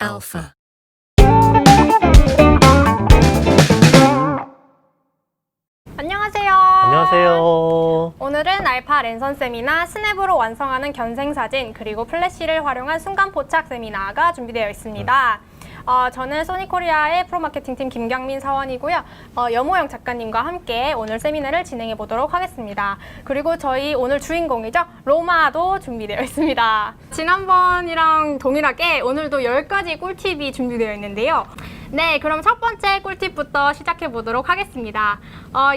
Alpha. 안녕하세요. 안녕하세요. 오늘은 알파 랜선 세미나 스냅으로 완성하는 견생사진 그리고 플래시를 활용한 순간 포착 세미나가 준비되어 있습니다. 저는 소니코리아의 프로마케팅팀 김경민 사원이고요. 여모영 작가님과 함께 오늘 세미나를 진행해 보도록 하겠습니다. 그리고 저희 오늘 주인공이죠. 로마도 준비되어 있습니다. 지난번이랑 동일하게 오늘도 10가지 꿀팁이 준비되어 있는데요. 네, 그럼 첫 번째 꿀팁부터 시작해 보도록 하겠습니다.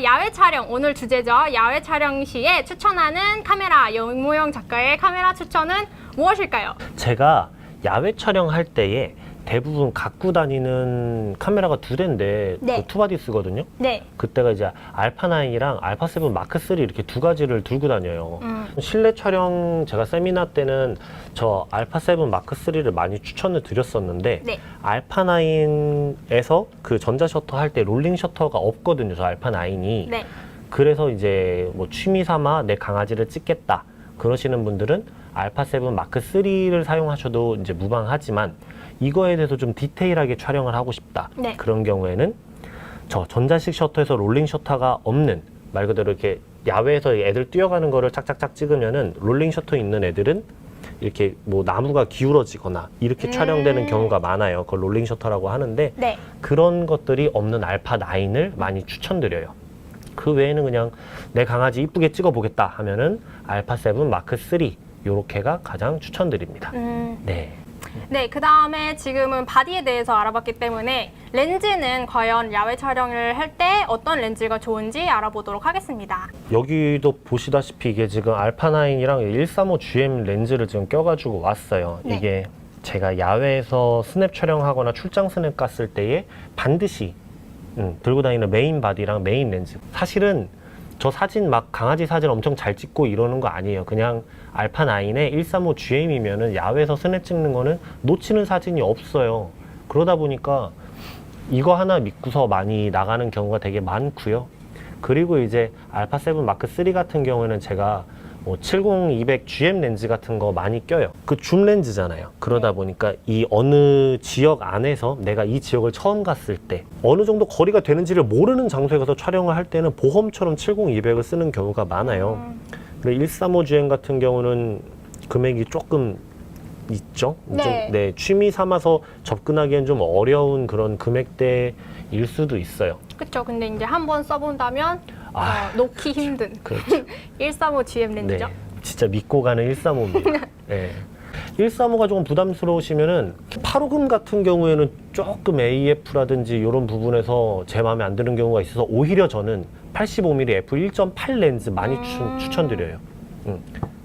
야외 촬영, 오늘 주제죠. 야외 촬영 시에 추천하는 카메라, 여모영 작가의 카메라 추천은 무엇일까요? 제가 야외 촬영할 때에 대부분 갖고 다니는 카메라가 두 대인데 네. 그 투바디 쓰거든요. 네. 그때가 이제 알파9이랑 알파7 마크3 이렇게 두 가지를 들고 다녀요. 실내 촬영 제가 세미나 때는 저 알파7 마크3를 많이 추천을 드렸었는데 네. 알파9에서 그 전자 셔터 할 때 롤링 셔터가 없거든요. 저 알파9이. 네. 그래서 이제 뭐 취미 삼아 내 강아지를 찍겠다 그러시는 분들은 알파7 마크3를 사용하셔도 이제 무방하지만 이거에 대해서 좀 디테일하게 촬영을 하고 싶다. 네. 그런 경우에는 저 전자식 셔터에서 롤링 셔터가 없는 말 그대로 이렇게 야외에서 애들 뛰어가는 거를 짝짝짝 찍으면은 롤링 셔터 있는 애들은 이렇게 뭐 나무가 기울어지거나 이렇게 촬영되는 경우가 많아요. 그걸 롤링 셔터라고 하는데 네. 그런 것들이 없는 알파9을 많이 추천드려요. 그 외에는 그냥 내 강아지 이쁘게 찍어 보겠다 하면은 알파7 마크3 요렇게가 가장 추천드립니다. 네. 네, 그 다음에 지금은 바디에 대해서 알아봤기 때문에 렌즈는 과연 야외 촬영을 할 때 어떤 렌즈가 좋은지 알아보도록 하겠습니다. 여기도 보시다시피 이게 지금 알파9이랑 135GM 렌즈를 지금 껴가지고 왔어요. 네. 이게 제가 야외에서 스냅 촬영하거나 출장 스냅 갔을 때에 반드시 들고 다니는 메인 바디랑 메인 렌즈. 사실은 저 사진 막 강아지 사진 엄청 잘 찍고 이러는 거 아니에요. 그냥 알파9에 135GM이면은 야외에서 스냅 찍는 거는 놓치는 사진이 없어요. 그러다 보니까 이거 하나 믿고서 많이 나가는 경우가 되게 많고요. 그리고 이제 알파7 마크3 같은 경우에는 제가 뭐 70-200GM 렌즈 같은 거 많이 껴요. 그 줌 렌즈잖아요. 그러다 보니까 이 어느 지역 안에서 내가 이 지역을 처음 갔을 때 어느 정도 거리가 되는지를 모르는 장소에 가서 촬영을 할 때는 보험처럼 70-200을 쓰는 경우가 많아요. 그리고 135GM 같은 경우는 금액이 조금 있죠. 네. 네, 취미 삼아서 접근하기엔 좀 어려운 그런 금액대일 수도 있어요. 그렇죠. 근데 이제 한번 써본다면 놓기 힘든 그렇죠. 135GM 렌즈죠. 네, 진짜 믿고 가는 135입니다. 네. 135가 조금 부담스러우시면은 8호금 같은 경우에는 조금 AF라든지 이런 부분에서 제 마음에 안 드는 경우가 있어서 오히려 저는 85mm f1.8 렌즈 많이 추천드려요.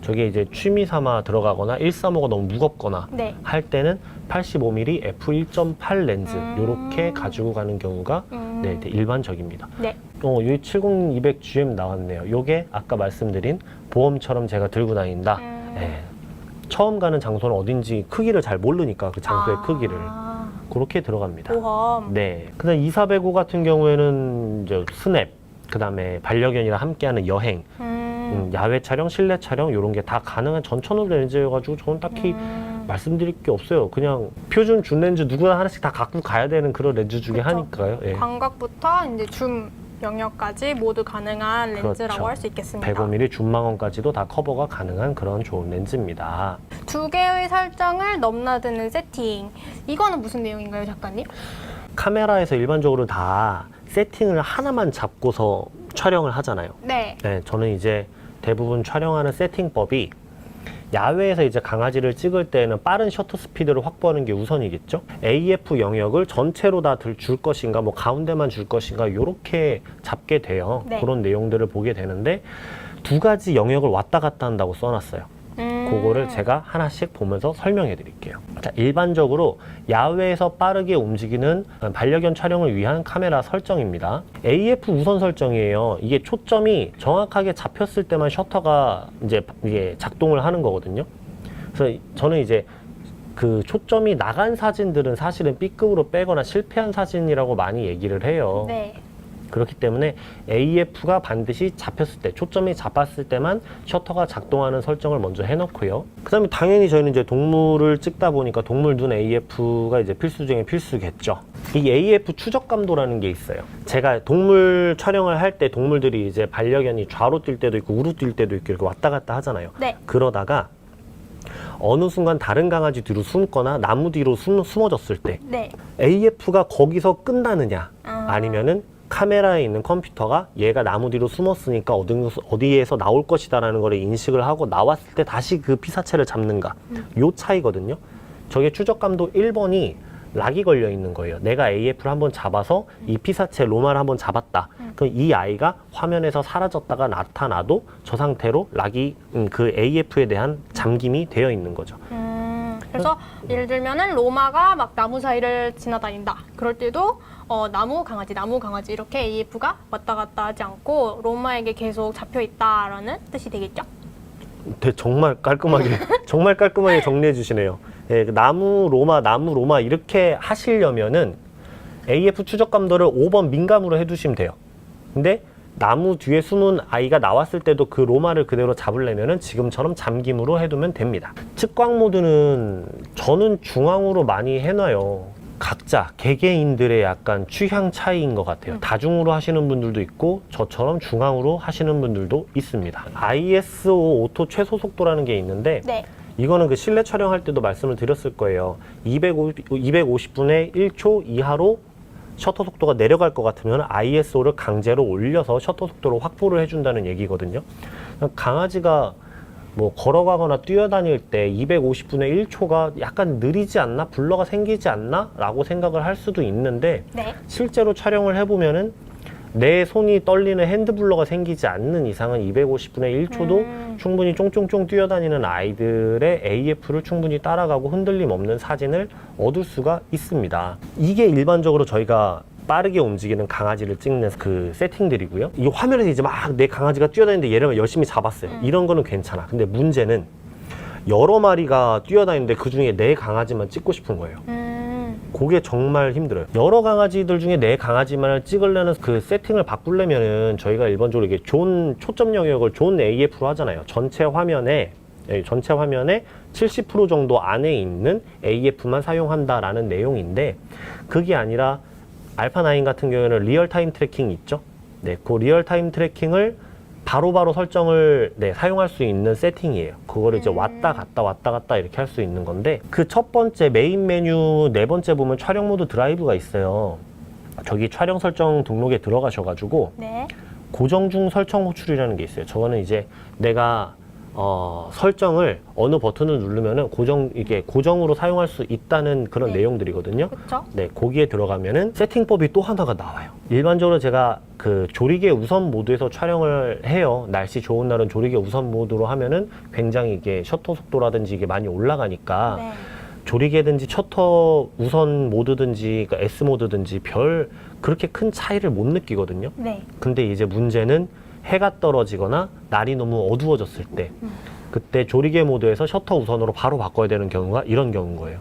저게 이제 취미 삼아 들어가거나 135가 너무 무겁거나 네. 할 때는 85mm f1.8 렌즈 요렇게 가지고 가는 경우가 네, 일반적입니다. 네. 여기 70-200GM 나왔네요. 요게 아까 말씀드린 보험처럼 제가 들고 다닌다. 네. 처음 가는 장소는 어딘지 크기를 잘 모르니까 그 장소의 크기를 그렇게 들어갑니다. 보험. 네. 그다음 2405 같은 경우에는 이제 스냅, 그다음에 반려견이랑 함께하는 여행, 야외 촬영, 실내 촬영 이런 게 다 가능한 전천후 렌즈여가지고 저는 딱히 말씀드릴 게 없어요. 그냥 표준 줌 렌즈 누구나 하나씩 다 갖고 가야 되는 그런 렌즈 중에 그쵸. 하니까요. 예. 광각부터 이제 줌 영역까지 모두 가능한 렌즈라고 그렇죠. 할 수 있겠습니다. 105mm 줌망원까지도 다 커버가 가능한 그런 좋은 렌즈입니다. 두 개의 설정을 넘나드는 세팅. 이거는 무슨 내용인가요, 작가님? 카메라에서 일반적으로 다 세팅을 하나만 잡고서 촬영을 하잖아요. 네. 네, 저는 이제 대부분 촬영하는 세팅법이 야외에서 이제 강아지를 찍을 때는 빠른 셔터 스피드를 확보하는 게 우선이겠죠. AF 영역을 전체로 다 줄 것인가, 뭐 가운데만 줄 것인가, 요렇게 잡게 돼요. 네. 그런 내용들을 보게 되는데 두 가지 영역을 왔다 갔다 한다고 써놨어요. 그거를 제가 하나씩 보면서 설명해 드릴게요. 자, 일반적으로 야외에서 빠르게 움직이는 반려견 촬영을 위한 카메라 설정입니다. AF 우선 설정이에요. 이게 초점이 정확하게 잡혔을 때만 셔터가 이제 이게 작동을 하는 거거든요. 그래서 저는 이제 그 초점이 나간 사진들은 사실은 B급으로 빼거나 실패한 사진이라고 많이 얘기를 해요. 네. 그렇기 때문에 AF가 반드시 잡혔을 때, 초점이 잡았을 때만 셔터가 작동하는 설정을 먼저 해놓고요. 그 다음에 당연히 저희는 이제 동물을 찍다 보니까 동물 눈 AF가 이제 필수 중에 필수겠죠. 이 AF 추적감도라는 게 있어요. 제가 동물 촬영을 할 때 동물들이 이제 반려견이 좌로 뛸 때도 있고 우로 뛸 때도 있고 이렇게 왔다 갔다 하잖아요. 네. 그러다가 어느 순간 다른 강아지 뒤로 숨거나 나무 뒤로 숨어졌을 때 네. AF가 거기서 끝나느냐 아니면은 카메라에 있는 컴퓨터가 얘가 나무 뒤로 숨었으니까 어디에서 나올 것이다 라는 걸 인식을 하고 나왔을 때 다시 그 피사체를 잡는가 요 차이거든요. 저게 추적감도 1번이 락이 걸려 있는 거예요. 내가 AF를 한번 잡아서 이 피사체 로마를 한번 잡았다. 그럼 이 아이가 화면에서 사라졌다가 나타나도 저 상태로 락이 그 AF에 대한 잠김이 되어 있는 거죠. 그래서 예를 들면은 로마가 막 나무 사이를 지나다닌다. 그럴 때도 나무 강아지 이렇게 AF가 왔다 갔다 하지 않고 로마에게 계속 잡혀 있다라는 뜻이 되겠죠? 정말 깔끔하게 정말 깔끔하게 정리해 주시네요. 예, 나무 로마 이렇게 하시려면은 AF 추적 감도를 5번 민감으로 해두시면 돼요. 근데 나무 뒤에 숨은 아이가 나왔을 때도 그 로마를 그대로 잡으려면은 지금처럼 잠김으로 해두면 됩니다. 측광 모드는 저는 중앙으로 많이 해놔요. 각자 개개인들의 약간 취향 차이인 것 같아요. 다중으로 하시는 분들도 있고 저처럼 중앙으로 하시는 분들도 있습니다. ISO 오토 최소 속도라는 게 있는데 네. 이거는 그 실내 촬영할 때도 말씀을 드렸을 거예요. 250분의 1초 이하로 셔터 속도가 내려갈 것 같으면 ISO를 강제로 올려서 셔터 속도를 확보를 해준다는 얘기거든요. 강아지가 뭐 걸어가거나 뛰어다닐 때 250분의 1초가 약간 느리지 않나? 블러가 생기지 않나? 라고 생각을 할 수도 있는데 네. 실제로 촬영을 해보면은 내 손이 떨리는 핸드블러가 생기지 않는 이상은 250분의 1초도 충분히 쫑쫑쫑 뛰어다니는 아이들의 AF를 충분히 따라가고 흔들림 없는 사진을 얻을 수가 있습니다. 이게 일반적으로 저희가 빠르게 움직이는 강아지를 찍는 그 세팅들이고요. 이 화면에서 이제 막 내 강아지가 뛰어다니는데 얘를 열심히 잡았어요. 이런 거는 괜찮아. 근데 문제는 여러 마리가 뛰어다니는데 그 중에 내 강아지만 찍고 싶은 거예요. 그게 정말 힘들어요. 여러 강아지들 중에 내 강아지만을 찍으려는 그 세팅을 바꾸려면은 저희가 일반적으로 이게 존 초점 영역을 존 AF로 하잖아요. 전체 화면에 70% 정도 안에 있는 AF만 사용한다라는 내용인데 그게 아니라 알파9 같은 경우에는 리얼타임 트래킹 있죠? 네, 그 리얼타임 트래킹을 바로바로 설정을 사용할 수 있는 세팅이에요. 그거를 이제 왔다 갔다 이렇게 할 수 있는 건데 그 첫 번째 메인 메뉴 네 번째 보면 촬영 모드 드라이브가 있어요. 저기 촬영 설정 등록에 들어가셔가지고 네. 고정 중 설정 호출이라는 게 있어요. 저거는 이제 내가 설정을 어느 버튼을 누르면은 이게 고정으로 사용할 수 있다는 그런 네. 내용들이거든요. 그렇죠. 네, 거기에 들어가면은 세팅법이 또 하나가 나와요. 일반적으로 제가 그 조리개 우선 모드에서 촬영을 해요. 날씨 좋은 날은 조리개 우선 모드로 하면은 굉장히 이게 셔터 속도라든지 이게 많이 올라가니까 네. 조리개든지 셔터 우선 모드든지 그러니까 S 모드든지 별 그렇게 큰 차이를 못 느끼거든요. 네. 근데 이제 문제는 해가 떨어지거나 날이 너무 어두워졌을 때 그때 조리개 모드에서 셔터 우선으로 바로 바꿔야 되는 경우가 이런 경우인 거예요.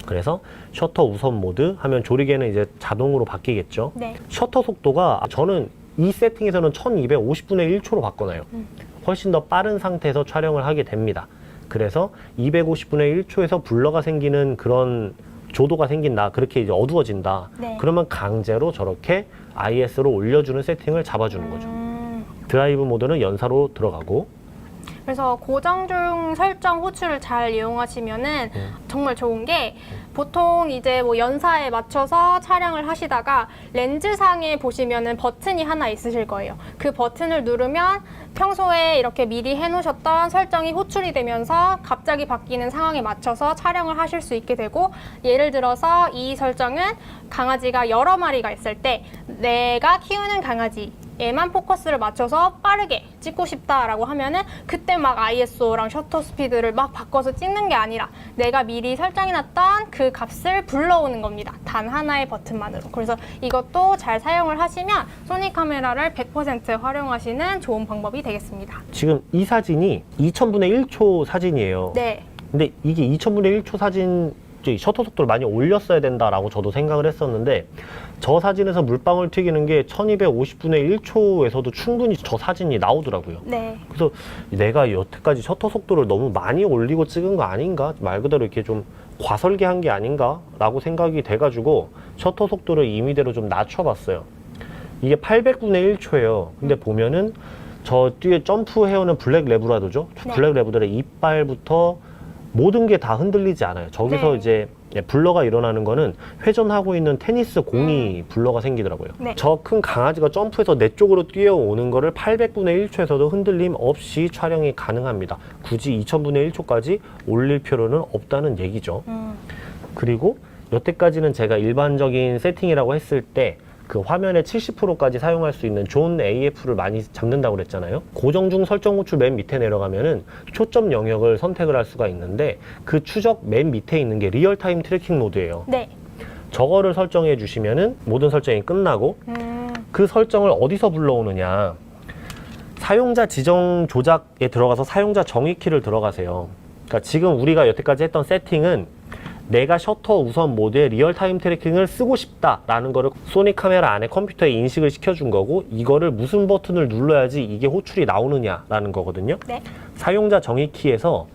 그래서 셔터 우선 모드 하면 조리개는 이제 자동으로 바뀌겠죠. 네. 셔터 속도가 저는 이 세팅에서는 1250분의 1초로 바꿔놔요. 훨씬 더 빠른 상태에서 촬영을 하게 됩니다. 그래서 250분의 1초에서 블러가 생기는 그런 조도가 생긴다. 그렇게 이제 어두워진다. 네. 그러면 강제로 저렇게 IS로 올려주는 세팅을 잡아주는 거죠. 드라이브 모드는 연사로 들어가고 그래서 고정 중 설정 호출을 잘 이용하시면은 정말 좋은 게 보통 이제 뭐 연사에 맞춰서 촬영을 하시다가 렌즈상에 보시면은 버튼이 하나 있으실 거예요. 그 버튼을 누르면 평소에 이렇게 미리 해놓으셨던 설정이 호출이 되면서 갑자기 바뀌는 상황에 맞춰서 촬영을 하실 수 있게 되고 예를 들어서 이 설정은 강아지가 여러 마리가 있을 때 내가 키우는 강아지 얘만 포커스를 맞춰서 빠르게 찍고 싶다라고 하면은 그때 막 ISO랑 셔터 스피드를 막 바꿔서 찍는 게 아니라 내가 미리 설정해놨던 그 값을 불러오는 겁니다. 단 하나의 버튼만으로. 그래서 이것도 잘 사용을 하시면 소니 카메라를 100% 활용하시는 좋은 방법이 되겠습니다. 지금 이 사진이 2000분의 1초 사진이에요. 네. 근데 이게 2000분의 1초 사진 셔터 속도를 많이 올렸어야 된다라고 저도 생각을 했었는데 저 사진에서 물방울 튀기는 게 1250분의 1초에서도 충분히 저 사진이 나오더라고요. 네. 그래서 내가 여태까지 셔터 속도를 너무 많이 올리고 찍은 거 아닌가? 말 그대로 이렇게 좀 과설계한 게 아닌가? 라고 생각이 돼가지고 셔터 속도를 임의대로 좀 낮춰봤어요. 이게 800분의 1초예요. 근데 보면은 저 뒤에 점프해오는 블랙 레브라도죠. 네. 블랙 레브들의 이빨부터 모든 게 다 흔들리지 않아요. 저기서 네. 이제 블러가 일어나는 거는 회전하고 있는 테니스 공이 블러가 생기더라고요. 네. 저 큰 강아지가 점프해서 내 쪽으로 뛰어오는 거를 800분의 1초에서도 흔들림 없이 촬영이 가능합니다. 굳이 2000분의 1초까지 올릴 필요는 없다는 얘기죠. 그리고 여태까지는 제가 일반적인 세팅이라고 했을 때 그 화면의 70%까지 사용할 수 있는 존 AF를 많이 잡는다고 그랬잖아요. 고정 중 설정 호출 맨 밑에 내려가면은 초점 영역을 선택을 할 수가 있는데 그 추적 맨 밑에 있는 게 리얼타임 트래킹 모드예요. 네. 저거를 설정해 주시면은 모든 설정이 끝나고 그 설정을 어디서 불러오느냐, 사용자 지정 조작에 들어가서 사용자 정의 키를 들어가세요. 그러니까 지금 우리가 여태까지 했던 세팅은 내가 셔터 우선 모드의 리얼타임 트래킹을 쓰고 싶다라는 거를 소니 카메라 안에 컴퓨터에 인식을 시켜준 거고, 이거를 무슨 버튼을 눌러야지 이게 호출이 나오느냐라는 거거든요. 네. 사용자 정의 키에서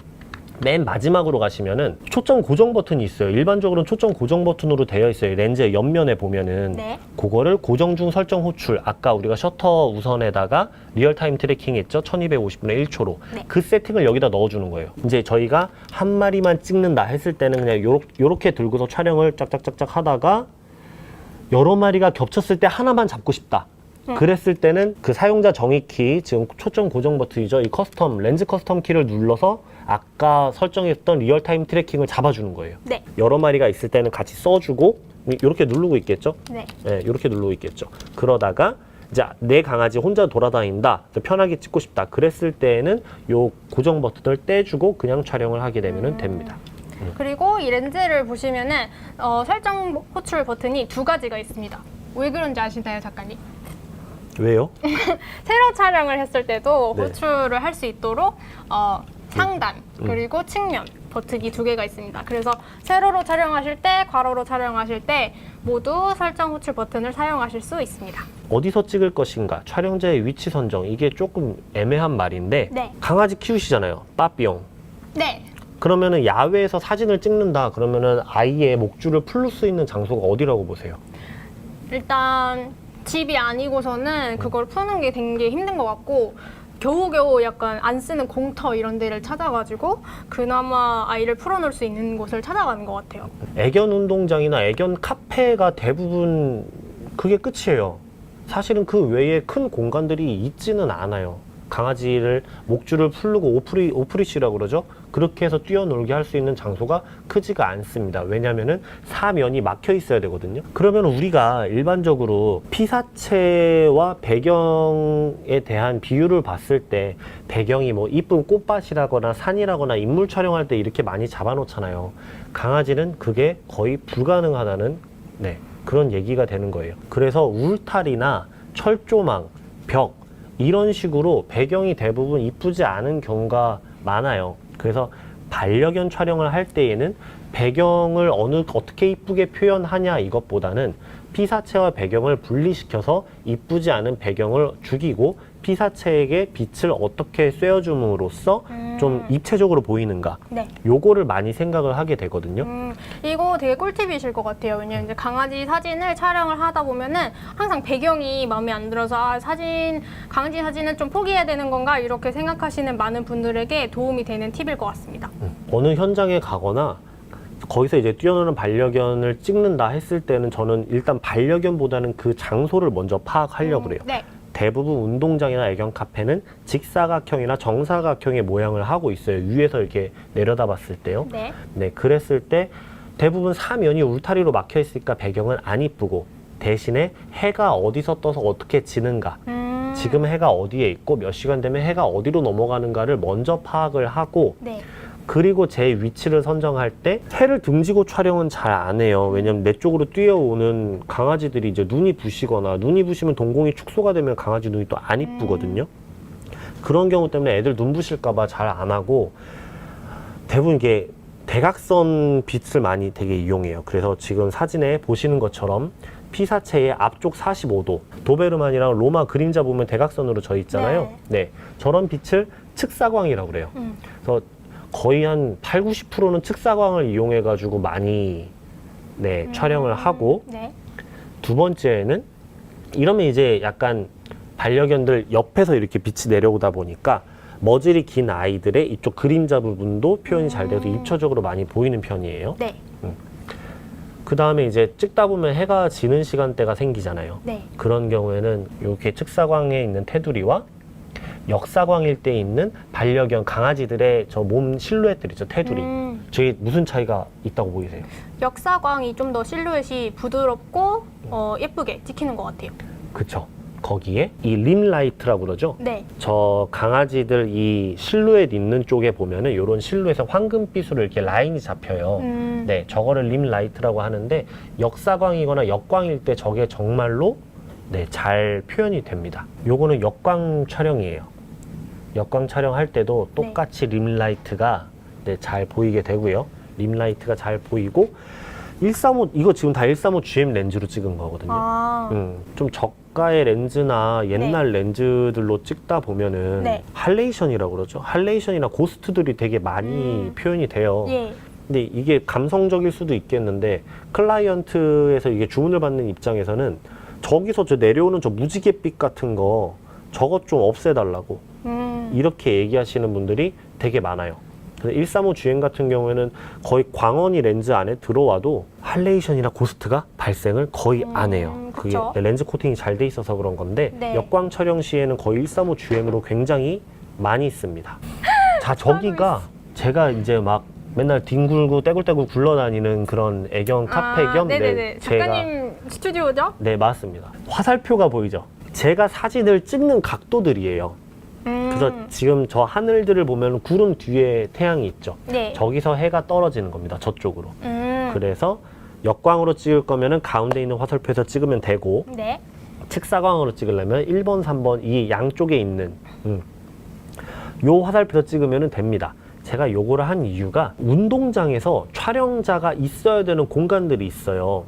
맨 마지막으로 가시면은 초점 고정 버튼이 있어요. 일반적으로는 초점 고정 버튼으로 되어 있어요. 렌즈의 옆면에 보면은. 네. 그거를 고정 중 설정 호출, 아까 우리가 셔터 우선에다가 리얼타임 트래킹 했죠. 1250분의 1초로. 네. 그 세팅을 여기다 넣어주는 거예요. 이제 저희가 한 마리만 찍는다 했을 때는 그냥 요렇게 들고서 촬영을 짝짝짝짝 하다가 여러 마리가 겹쳤을 때 하나만 잡고 싶다. 그랬을 때는 그 사용자 정의 키, 지금 초점 고정 버튼이죠. 이 커스텀, 렌즈 커스텀 키를 눌러서 아까 설정했던 리얼타임 트래킹을 잡아주는 거예요. 네. 여러 마리가 있을 때는 같이 써주고, 이렇게 누르고 있겠죠? 네. 네, 이렇게 누르고 있겠죠. 그러다가 이제 내 강아지 혼자 돌아다닌다, 편하게 찍고 싶다. 그랬을 때에는 요 고정 버튼을 떼주고 그냥 촬영을 하게 되면 됩니다. 그리고 이 렌즈를 보시면은 설정 호출 버튼이 두 가지가 있습니다. 왜 그런지 아시나요, 작가님? 왜요? 세로 촬영을 했을 때도 네. 호출을 할 수 있도록 상단 그리고 측면 버튼이 두 개가 있습니다. 그래서 세로로 촬영하실 때, 괄호로 촬영하실 때 모두 설정 호출 버튼을 사용하실 수 있습니다. 어디서 찍을 것인가, 촬영자의 위치 선정, 이게 조금 애매한 말인데, 네. 강아지 키우시잖아요. 빠삐용. 네. 그러면은 야외에서 사진을 찍는다 그러면은 아이의 목줄을 풀 수 있는 장소가 어디라고 보세요? 일단 집이 아니고서는 그걸 푸는 게 되게 힘든 것 같고, 겨우겨우 약간 안 쓰는 공터 이런 데를 찾아가지고 그나마 아이를 풀어놓을 수 있는 곳을 찾아가는 것 같아요. 애견 운동장이나 애견 카페가 대부분 그게 끝이에요. 사실은 그 외에 큰 공간들이 있지는 않아요. 강아지를 목줄을 풀고 오프리쉬라고 그러죠. 그렇게 해서 뛰어놀게 할 수 있는 장소가 크지가 않습니다. 왜냐면은 사면이 막혀 있어야 되거든요. 그러면 우리가 일반적으로 피사체와 배경에 대한 비율을 봤을 때 배경이 뭐 이쁜 꽃밭이라거나 산이라거나 인물 촬영할 때 이렇게 많이 잡아놓잖아요. 강아지는 그게 거의 불가능하다는 그런 얘기가 되는 거예요. 그래서 울타리나 철조망, 벽 이런 식으로 배경이 대부분 이쁘지 않은 경우가 많아요. 그래서 반려견 촬영을 할 때에는 배경을 어떻게 이쁘게 표현하냐 이것보다는 피사체와 배경을 분리시켜서 이쁘지 않은 배경을 죽이고 피사체에게 빛을 어떻게 쐬어줌으로써 좀 입체적으로 보이는가, 네. 요거를 많이 생각을 하게 되거든요. 이거 되게 꿀팁이실 것 같아요. 왜냐면 이제 강아지 사진을 촬영을 하다 보면은 항상 배경이 마음에 안 들어서 강아지 사진은 좀 포기해야 되는 건가 이렇게 생각하시는 많은 분들에게 도움이 되는 팁일 것 같습니다. 어느 현장에 가거나 거기서 이제 뛰어노는 반려견을 찍는다 했을 때는 저는 일단 반려견보다는 그 장소를 먼저 파악하려고 그래요. 네. 대부분 운동장이나 애견 카페는 직사각형이나 정사각형의 모양을 하고 있어요. 위에서 이렇게 내려다 봤을 때요. 네. 네, 그랬을 때 대부분 사면이 울타리로 막혀 있으니까 배경은 안 이쁘고, 대신에 해가 어디서 떠서 어떻게 지는가, 지금 해가 어디에 있고 몇 시간 되면 해가 어디로 넘어가는가를 먼저 파악을 하고, 네. 그리고 제 위치를 선정할 때 해를 등지고 촬영은 잘 안 해요. 왜냐면 내 쪽으로 뛰어오는 강아지들이 이제 눈이 부시거나, 눈이 부시면 동공이 축소가 되면 강아지 눈이 또 안 이쁘거든요. 그런 경우 때문에 애들 눈 부실까 봐 잘 안 하고, 대부분 이게 대각선 빛을 많이 되게 이용해요. 그래서 지금 사진에 보시는 것처럼 피사체의 앞쪽 45도, 도베르만이랑 로마 그림자 보면 대각선으로 져 있잖아요. 네. 저런 빛을 측사광이라고 그래요. 그래서 거의 한 8, 90%는 측사광을 이용해 가지고 많이 촬영을 하고, 네. 두 번째는 이러면 이제 약간 반려견들 옆에서 이렇게 빛이 내려오다 보니까 머질이 긴 아이들의 이쪽 그림자 부분도 표현이 잘 돼서 입체적으로 많이 보이는 편이에요. 네. 그 다음에 이제 찍다 보면 해가 지는 시간대가 생기잖아요. 네. 그런 경우에는 이렇게 측사광에 있는 테두리와 역사광일 때 있는 반려견 강아지들의 저 몸 실루엣들이죠, 테두리. 저게 무슨 차이가 있다고 보이세요? 역사광이 좀 더 실루엣이 부드럽고 예쁘게 찍히는 것 같아요. 그쵸. 거기에 이 림라이트라고 그러죠? 네. 저 강아지들 이 실루엣 있는 쪽에 보면은 이런 실루엣에 황금빛으로 이렇게 라인이 잡혀요. 네, 저거를 림라이트라고 하는데 역사광이거나 역광일 때 저게 정말로 잘 표현이 됩니다. 요거는 역광 촬영이에요. 역광 촬영할 때도 똑같이 림라이트가 잘 보이게 되고요. 림라이트가 잘 보이고 135 이거 지금 다 135 GM 렌즈로 찍은 거거든요. 좀 저가의 렌즈나 옛날 렌즈들로 찍다 보면은 할레이션이라고 그러죠. 할레이션이나 고스트들이 되게 많이 표현이 돼요. 예. 근데 이게 감성적일 수도 있겠는데 클라이언트에서 이게 주문을 받는 입장에서는 저기서 저 내려오는 저 무지갯빛 같은 거 저것 좀 없애달라고 이렇게 얘기하시는 분들이 되게 많아요. 그래서 135 GM 같은 경우에는 거의 광원이 렌즈 안에 들어와도 할레이션이나 고스트가 발생을 거의 안 해요. 그게 렌즈 코팅이 잘 돼 있어서 그런 건데 역광 촬영 시에는 거의 135 GM으로 굉장히 많이 씁니다. 자, 저기가 제가 이제 막 맨날 뒹굴고 떼굴떼굴 굴러다니는 그런 애견 카페 겸 네네네. 작가님 스튜디오죠? 네, 맞습니다. 화살표가 보이죠? 제가 사진을 찍는 각도들이에요. 그래서 지금 저 하늘들을 보면 구름 뒤에 태양이 있죠. 네. 저기서 해가 떨어지는 겁니다. 저쪽으로. 그래서 역광으로 찍을 거면은 가운데 있는 화살표에서 찍으면 되고 네. 측사광으로 찍으려면 1번, 3번 이 양쪽에 있는 요 화살표에서 찍으면 됩니다. 제가 요거를 한 이유가 운동장에서 촬영자가 있어야 되는 공간들이 있어요.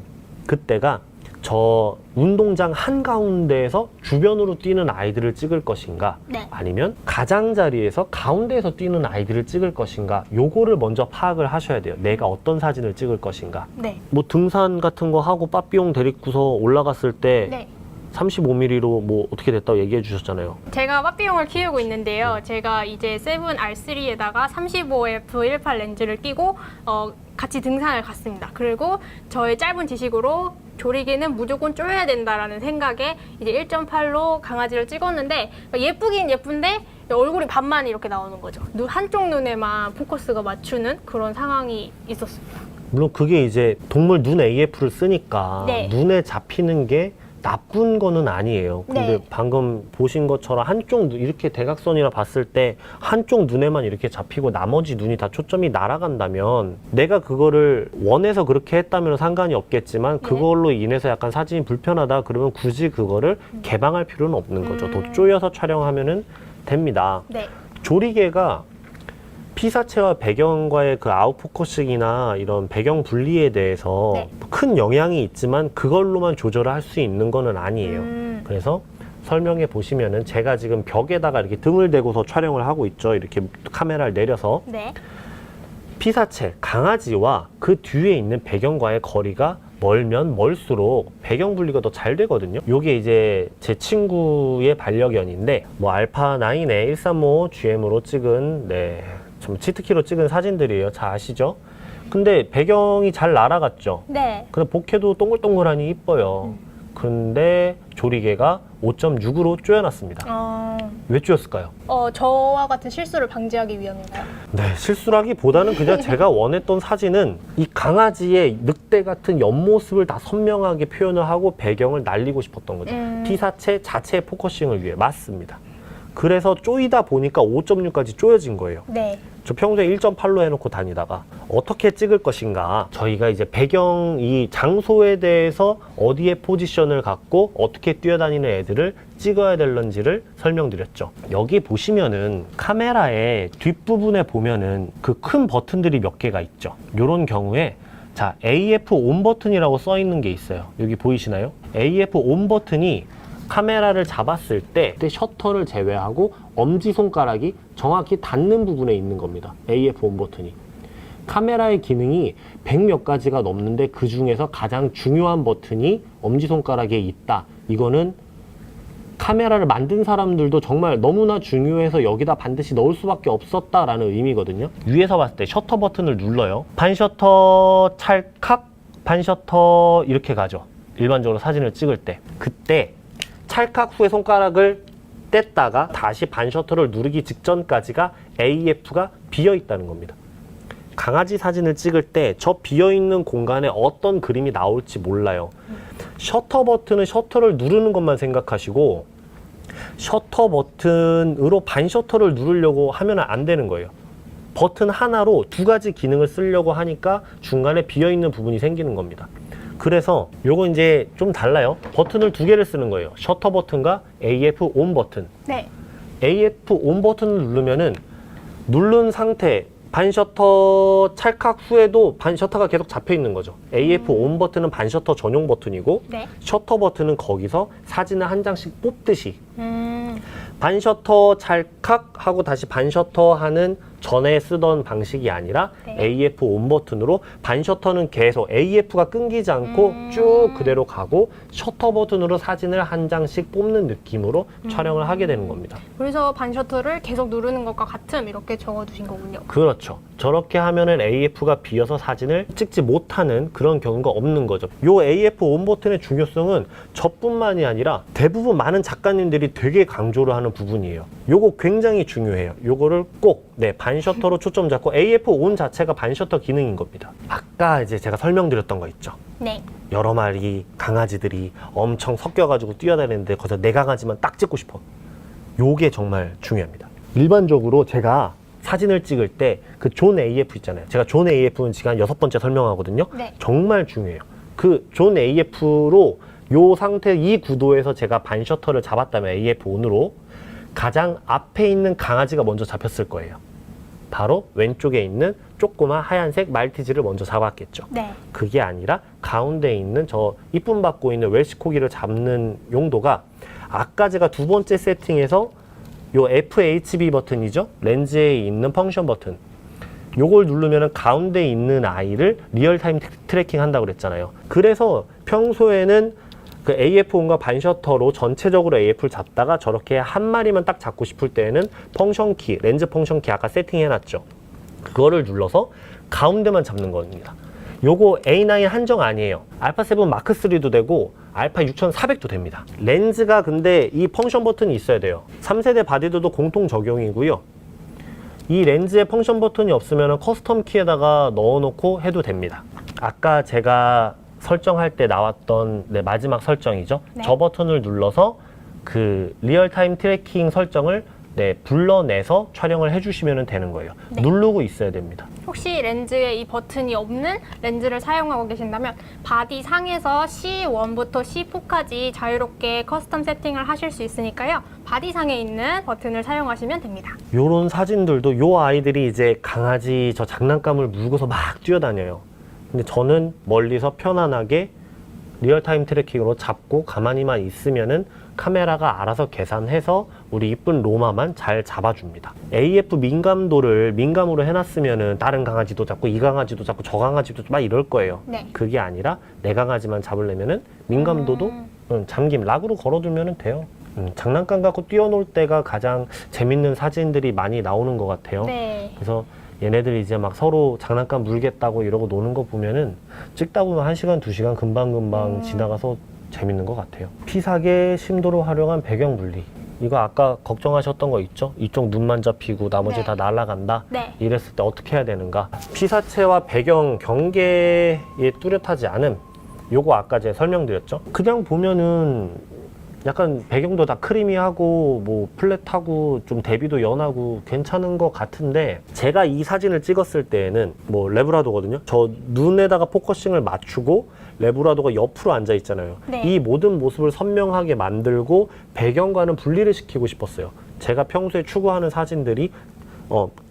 그때가 저 운동장 한가운데에서 주변으로 뛰는 아이들을 찍을 것인가 아니면 가장자리에서 가운데에서 뛰는 아이들을 찍을 것인가 요거를 먼저 파악을 하셔야 돼요. 내가 어떤 사진을 찍을 것인가. 뭐 등산 같은 거 하고 빠삐용 데리고서 올라갔을 때 35mm로 뭐 어떻게 됐다고 얘기해 주셨잖아요. 제가 빠삐용을 키우고 있는데요. 제가 이제 7R3에다가 35f1.8 렌즈를 끼고 같이 등산을 갔습니다. 그리고 저의 짧은 지식으로 조리개는 무조건 쪼여야 된다라는 생각에 이제 1.8로 강아지를 찍었는데 예쁘긴 예쁜데 얼굴이 반만 이렇게 나오는 거죠. 한쪽 눈에만 포커스가 맞추는 그런 상황이 있었습니다. 물론 그게 이제 동물 눈 AF를 쓰니까 눈에 잡히는 게 나쁜 거는 아니에요. 근데 방금 보신 것처럼 한쪽 눈, 이렇게 대각선이라 봤을 때 한쪽 눈에만 이렇게 잡히고 나머지 눈이 다 초점이 날아간다면 내가 그거를 원해서 그렇게 했다면 상관이 없겠지만 그걸로 인해서 약간 사진이 불편하다 그러면 굳이 그거를 개방할 필요는 없는 거죠. 더 쪼여서 촬영하면은 됩니다. 조리개가 피사체와 배경과의 그 아웃포커싱이나 이런 배경 분리에 대해서 큰 영향이 있지만 그걸로만 조절을 할 수 있는 거는 아니에요. 그래서 설명해 보시면은 제가 지금 벽에다가 이렇게 등을 대고서 촬영을 하고 있죠. 이렇게 카메라를 내려서 피사체, 강아지와 그 뒤에 있는 배경과의 거리가 멀면 멀수록 배경 분리가 더 잘 되거든요. 요게 이제 제 친구의 반려견인데 뭐 알파9의 135 GM으로 찍은 좀 치트키로 찍은 사진들이에요. 잘 아시죠? 근데 배경이 잘 날아갔죠? 근데 bokeh도 동글동글하니 이뻐요. 근데 조리개가 5.6으로 쪼여놨습니다. 왜 쪼였을까요? 저와 같은 실수를 방지하기 위함인가요? 네, 실수라기보다는 그냥 제가 원했던 사진은 이 강아지의 늑대 같은 옆모습을 다 선명하게 표현을 하고 배경을 날리고 싶었던 거죠. 피사체 자체의 포커싱을 위해. 맞습니다. 그래서 쪼이다 보니까 5.6까지 쪼여진 거예요. 저 평소에 1.8로 해놓고 다니다가 어떻게 찍을 것인가, 저희가 이제 배경 이 장소에 대해서 어디에 포지션을 갖고 어떻게 뛰어다니는 애들을 찍어야 될런지를 설명드렸죠. 여기 보시면은 카메라의 뒷부분에 보면은 그 큰 버튼들이 몇 개가 있죠. 이런 경우에 자, AF ON 버튼이라고 써 있는 게 있어요. 여기 보이시나요? AF ON 버튼이 카메라를 잡았을 때 그때 셔터를 제외하고 엄지손가락이 정확히 닿는 부분에 있는 겁니다. AF ON 버튼이. 카메라의 기능이 100몇 가지가 넘는데 그 중에서 가장 중요한 버튼이 엄지손가락에 있다. 이거는 카메라를 만든 사람들도 정말 너무나 중요해서 여기다 반드시 넣을 수밖에 없었다라는 의미거든요. 위에서 봤을 때 셔터 버튼을 눌러요. 반셔터 찰칵, 반셔터 이렇게 가죠. 일반적으로 사진을 찍을 때. 그때 찰칵 후에 손가락을 뗐다가 다시 반셔터를 누르기 직전까지가 AF가 비어 있다는 겁니다. 강아지 사진을 찍을 때 저 비어있는 공간에 어떤 그림이 나올지 몰라요. 셔터 버튼은 셔터를 누르는 것만 생각하시고 셔터 버튼으로 반셔터를 누르려고 하면 안 되는 거예요. 버튼 하나로 두 가지 기능을 쓰려고 하니까 중간에 비어있는 부분이 생기는 겁니다. 그래서 요거 이제 좀 달라요. 버튼을 두 개를 쓰는 거예요. 셔터 버튼과 AF ON 버튼. 네. AF ON 버튼을 누르면은 누른 상태 반셔터 찰칵 후에도 반셔터가 계속 잡혀 있는 거죠. AF ON 버튼은 반셔터 전용 버튼이고 네. 셔터 버튼은 거기서 사진을 한 장씩 뽑듯이 반셔터 찰칵 하고 다시 반셔터 하는 전에 쓰던 방식이 아니라 네. AF ON 버튼으로 반셔터는 계속 AF가 끊기지 않고 쭉 그대로 가고 셔터 버튼으로 사진을 한 장씩 뽑는 느낌으로 촬영을 하게 되는 겁니다. 그래서 반셔터를 계속 누르는 것과 같음 이렇게 적어두신 거군요. 그렇죠. 저렇게 하면은 AF가 비어서 사진을 찍지 못하는 그런 경우가 없는 거죠. 요 AF ON 버튼의 중요성은 저뿐만이 아니라 대부분 많은 작가님들이 되게 강조를 하는 부분이에요. 요거 굉장히 중요해요. 요거를 꼭 반셔터로 초점 잡고 AF ON 자체가 반셔터 기능인 겁니다. 아까 이제 제가 설명드렸던 거 있죠. 네. 여러 마리 강아지들이 엄청 섞여가지고 뛰어다니는데 거기서 내 강아지만 딱 찍고 싶어. 요게 정말 중요합니다. 일반적으로 제가 사진을 찍을 때 그 존 AF 있잖아요. 제가 존 AF는 지금 한 6번째 설명하거든요. 네. 정말 중요해요. 그 존 AF로 요 상태 이 구도에서 제가 반셔터를 잡았다면 AF ON으로 가장 앞에 있는 강아지가 먼저 잡혔을 거예요. 바로 왼쪽에 있는 조그만 하얀색 말티즈를 먼저 잡았겠죠. 네. 그게 아니라 가운데 있는 저 이쁨 받고 있는 웰시코기를 잡는 용도가 아까 제가 두 번째 세팅에서 요 FHB 버튼이죠. 렌즈에 있는 펑션 버튼. 요걸 누르면 가운데 있는 아이를 리얼타임 트래킹 한다고 그랬잖아요. 그래서 평소에는 그 AF ON과 반셔터로 전체적으로 AF를 잡다가 저렇게 한 마리만 딱 잡고 싶을 때에는 펑션 키, 렌즈 펑션 키 아까 세팅해놨죠. 그거를 눌러서 가운데만 잡는 겁니다. 요거 A9 한정 아니에요. 알파7 마크3도 되고 알파 6400도 됩니다. 렌즈가 근데 이 펑션 버튼이 있어야 돼요. 3세대 바디들도 공통 적용이고요. 이 렌즈에 펑션 버튼이 없으면 커스텀 키에다가 넣어놓고 해도 됩니다. 아까 제가 설정할 때 나왔던 마지막 설정이죠. 네. 저 버튼을 눌러서 그 리얼타임 트래킹 설정을 불러내서 촬영을 해주시면 되는 거예요. 네. 누르고 있어야 됩니다. 혹시 렌즈에 이 버튼이 없는 렌즈를 사용하고 계신다면 바디 상에서 C1부터 C4까지 자유롭게 커스텀 세팅을 하실 수 있으니까요. 바디 상에 있는 버튼을 사용하시면 됩니다. 요런 사진들도 요 아이들이 이제 강아지 저 장난감을 물고서 막 뛰어다녀요. 근데 저는 멀리서 편안하게 리얼타임 트래킹으로 잡고 가만히만 있으면은 카메라가 알아서 계산해서 우리 이쁜 로마만 잘 잡아줍니다. AF 민감도를 민감으로 해놨으면은 다른 강아지도 잡고 이 강아지도 잡고 저 강아지도 막 이럴 거예요. 네. 그게 아니라 내 강아지만 잡으려면은 민감도도 잠김 락으로 걸어두면 돼요. 장난감 갖고 뛰어놀 때가 가장 재밌는 사진들이 많이 나오는 것 같아요. 네. 그래서 얘네들이 이제 막 서로 장난감 물겠다고 이러고 노는 거 보면은 찍다 보면 1시간, 2시간 금방금방 지나가서 재밌는 것 같아요. 피사계 심도를 활용한 배경 분리. 이거 아까 걱정하셨던 거 있죠? 이쪽 눈만 잡히고 나머지 네. 다 날아간다? 네. 이랬을 때 어떻게 해야 되는가? 피사체와 배경 경계에 뚜렷하지 않음. 요거 아까 제가 설명드렸죠? 그냥 보면은 약간 배경도 다 크리미하고 뭐 플랫하고 좀 대비도 연하고 괜찮은 것 같은데 제가 이 사진을 찍었을 때에는 뭐 레브라도거든요. 저 눈에다가 포커싱을 맞추고 레브라도가 옆으로 앉아 있잖아요. 네. 이 모든 모습을 선명하게 만들고 배경과는 분리를 시키고 싶었어요. 제가 평소에 추구하는 사진들이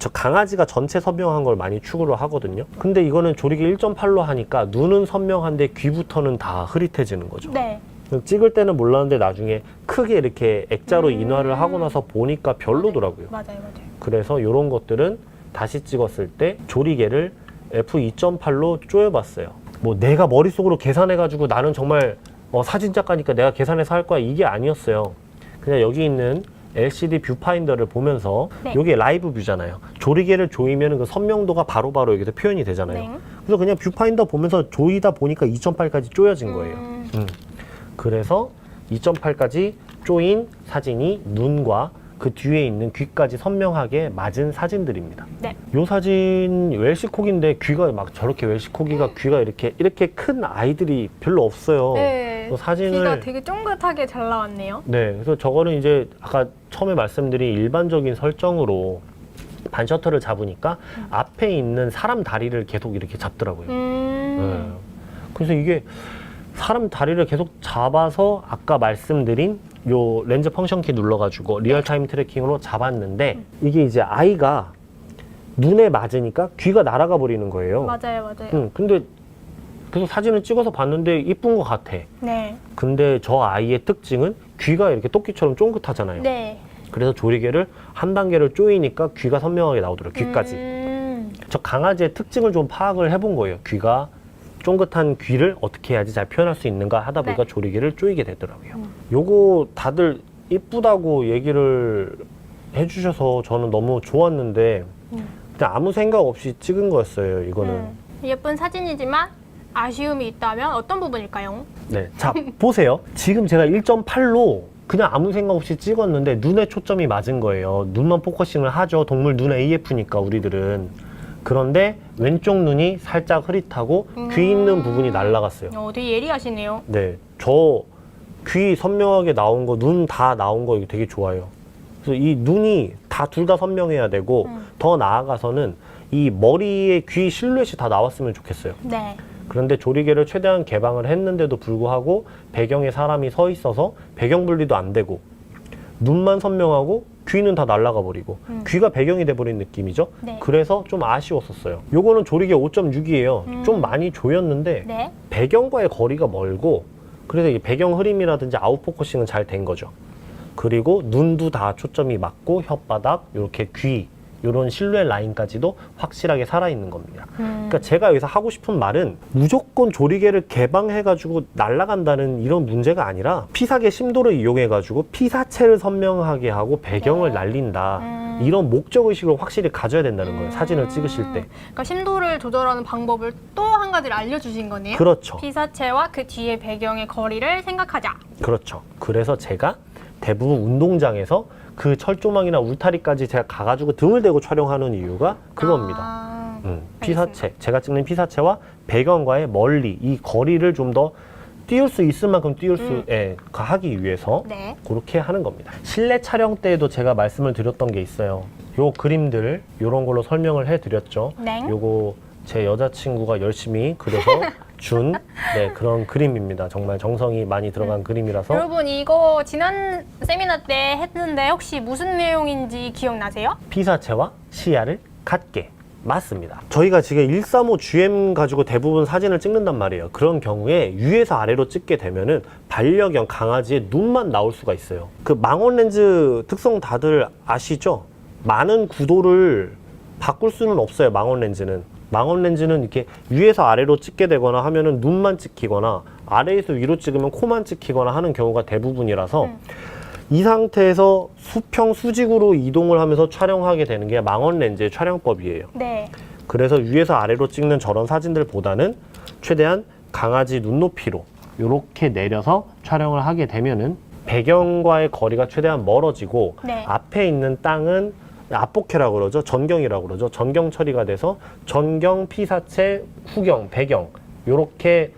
저 강아지가 전체 선명한 걸 많이 추구를 하거든요. 근데 이거는 조리개 1.8로 하니까 눈은 선명한데 귀부터는 다 흐릿해지는 거죠. 네. 찍을 때는 몰랐는데 나중에 크게 이렇게 액자로 인화를 하고 나서 보니까 별로더라고요. 맞아요. 그래서 이런 것들은 다시 찍었을 때 조리개를 f2.8로 조여봤어요. 뭐 내가 머릿속으로 계산해가지고 나는 정말 사진작가니까 내가 계산해서 할 거야 이게 아니었어요. 그냥 여기 있는 LCD 뷰파인더를 보면서 네. 이게 라이브 뷰잖아요. 조리개를 조이면 그 선명도가 바로바로 여기서 표현이 되잖아요. 네. 그래서 그냥 뷰파인더 보면서 조이다 보니까 2.8까지 조여진 거예요. 그래서 2.8까지 조인 사진이 눈과 그 뒤에 있는 귀까지 선명하게 맞은 사진들입니다. 네. 이 사진 웰시코기인데 귀가 막 저렇게 웰시코기가 귀가 이렇게 큰 아이들이 별로 없어요. 네. 그 사진을 귀가 되게 쫑긋하게 잘 나왔네요. 네, 그래서 저거는 이제 아까 처음에 말씀드린 일반적인 설정으로 반셔터를 잡으니까 앞에 있는 사람 다리를 계속 이렇게 잡더라고요. 네. 그래서 이게 사람 다리를 계속 잡아서 아까 말씀드린 요 렌즈 펑션 키 눌러가지고 리얼타임 트래킹으로 잡았는데 이게 이제 아이가 눈에 맞으니까 귀가 날아가 버리는 거예요. 맞아요. 근데 그래서 사진을 찍어서 봤는데 이쁜 것 같아. 네. 근데 저 아이의 특징은 귀가 이렇게 토끼처럼 쫑긋하잖아요. 네. 그래서 조리개를 한 단계를 조이니까 귀가 선명하게 나오더라고요. 귀까지. 저 강아지의 특징을 좀 파악을 해본 거예요. 귀가 쫑긋한 귀를 어떻게 해야지 잘 표현할 수 있는가 하다 보니까 네. 조리개를 조이게 되더라고요. 요거 다들 이쁘다고 얘기를 해주셔서 저는 너무 좋았는데 그냥 아무 생각 없이 찍은 거였어요. 이거는. 예쁜 사진이지만 아쉬움이 있다면 어떤 부분일까요? 네, 자 보세요. 지금 제가 1.8로 그냥 아무 생각 없이 찍었는데 눈에 초점이 맞은 거예요. 눈만 포커싱을 하죠. 동물 눈 AF니까 우리들은. 그런데 왼쪽 눈이 살짝 흐릿하고 귀 있는 부분이 날아갔어요. 되게 예리하시네요. 네, 저 귀 선명하게 나온 거, 눈 다 나온 거 이거 되게 좋아요. 그래서 이 눈이 둘 다 선명해야 되고 더 나아가서는 이 머리에 귀 실루엣이 다 나왔으면 좋겠어요. 네. 그런데 조리개를 최대한 개방을 했는데도 불구하고 배경에 사람이 서 있어서 배경 분리도 안 되고 눈만 선명하고 귀는 다 날아가 버리고 귀가 배경이 돼버린 느낌이죠. 네. 그래서 좀 아쉬웠었어요. 요거는 조리개 5.6이에요. 좀 많이 조였는데 네. 배경과의 거리가 멀고 그래서 이 배경 흐림이라든지 아웃포커싱은 잘 된 거죠. 그리고 눈도 다 초점이 맞고 혓바닥, 이렇게 귀 이런 실루엣 라인까지도 확실하게 살아있는 겁니다. 그러니까 제가 여기서 하고 싶은 말은 무조건 조리개를 개방해가지고 날아간다는 이런 문제가 아니라 피사계 심도를 이용해가지고 피사체를 선명하게 하고 배경을 네. 날린다. 이런 목적의식을 확실히 가져야 된다는 거예요. 사진을 찍으실 때. 그러니까 심도를 조절하는 방법을 또 한 가지를 알려주신 거네요. 그렇죠. 피사체와 그 뒤에 배경의 거리를 생각하자. 그렇죠. 그래서 제가 대부분 운동장에서 그 철조망이나 울타리까지 제가 가가지고 등을 대고 촬영하는 이유가 그겁니다. 피사체, 제가 찍는 피사체와 배경과의 멀리 이 거리를 좀 더 띄울 수 있을 만큼 띄울 수 하기 위해서 네. 그렇게 하는 겁니다. 실내 촬영 때에도 제가 말씀을 드렸던 게 있어요. 요 그림들 요런 걸로 설명을 해드렸죠. 네. 요거 제 여자친구가 열심히 그려서 준 그런 그림입니다. 정말 정성이 많이 들어간 그림이라서. 여러분 이거 지난 세미나 때 했는데 혹시 무슨 내용인지 기억나세요? 피사체와 시야를 갖게. 맞습니다. 저희가 지금 135GM 가지고 대부분 사진을 찍는단 말이에요. 그런 경우에 위에서 아래로 찍게 되면은 반려견 강아지의 눈만 나올 수가 있어요. 그 망원 렌즈 특성 다들 아시죠? 많은 구도를 바꿀 수는 없어요. 망원 렌즈는. 망원 렌즈는 이렇게 위에서 아래로 찍게 되거나 하면은 눈만 찍히거나 아래에서 위로 찍으면 코만 찍히거나 하는 경우가 대부분이라서 이 상태에서 수평 수직으로 이동을 하면서 촬영하게 되는 게 망원 렌즈의 촬영법이에요. 네. 그래서 위에서 아래로 찍는 저런 사진들보다는 최대한 강아지 눈높이로 이렇게 내려서 촬영을 하게 되면은 배경과의 거리가 최대한 멀어지고 네. 앞에 있는 땅은 앞복회라고 그러죠. 전경이라고 그러죠. 전경 처리가 돼서 전경, 피사체, 후경, 배경 이렇게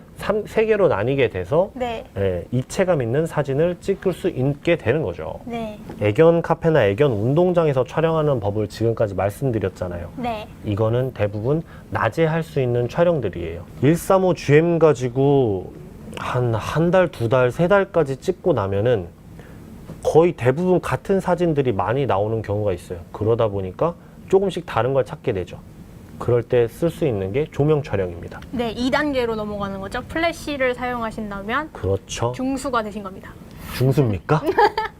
세 개로 나뉘게 돼서 네. 입체감 있는 사진을 찍을 수 있게 되는 거죠. 네. 애견 카페나 애견 운동장에서 촬영하는 법을 지금까지 말씀드렸잖아요. 네. 이거는 대부분 낮에 할 수 있는 촬영들이에요. 135 GM 가지고 한 달, 두 달, 세 달까지 찍고 나면은 거의 대부분 같은 사진들이 많이 나오는 경우가 있어요. 그러다 보니까 조금씩 다른 걸 찾게 되죠. 그럴 때 쓸 수 있는 게 조명 촬영입니다. 네, 2단계로 넘어가는 거죠. 플래시를 사용하신다면 그렇죠. 중수가 되신 겁니다. 중수입니까?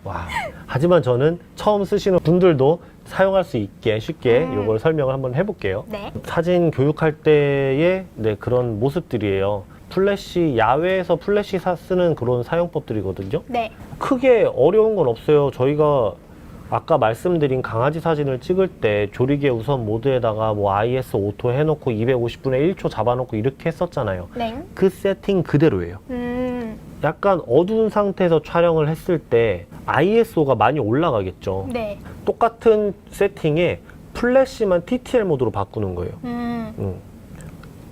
와. 하지만 저는 처음 쓰시는 분들도 사용할 수 있게 쉽게 이걸 설명을 한번 해볼게요. 네. 사진 교육할 때의 그런 모습들이에요. 플래시, 야외에서 플래시 쓰는 그런 사용법들이거든요. 네. 크게 어려운 건 없어요. 저희가 아까 말씀드린 강아지 사진을 찍을 때 조리개 우선 모드에다가 뭐 IS 오토 해놓고 250분의 1초 잡아놓고 이렇게 했었잖아요. 네. 그 세팅 그대로예요. 약간 어두운 상태에서 촬영을 했을 때 ISO가 많이 올라가겠죠. 네. 똑같은 세팅에 플래시만 TTL 모드로 바꾸는 거예요.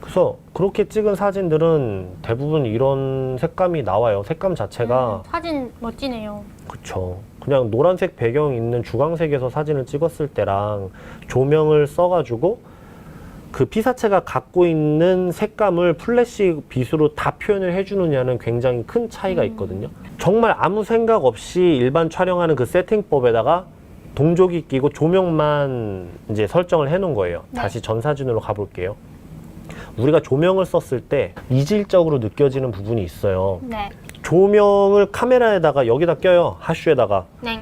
그래서 그렇게 찍은 사진들은 대부분 이런 색감이 나와요. 색감 자체가 사진 멋지네요. 그쵸. 그냥 노란색 배경 있는 주광색에서 사진을 찍었을 때랑 조명을 써가지고 그 피사체가 갖고 있는 색감을 플래시 빛으로 다 표현을 해주느냐는 굉장히 큰 차이가 있거든요. 정말 아무 생각 없이 일반 촬영하는 그 세팅법에다가 동조기 끼고 조명만 이제 설정을 해 놓은 거예요. 네. 다시 전 사진으로 가볼게요. 우리가 조명을 썼을 때 이질적으로 느껴지는 부분이 있어요. 네. 조명을 카메라에다가 여기다 껴요. 하슈에다가. 네.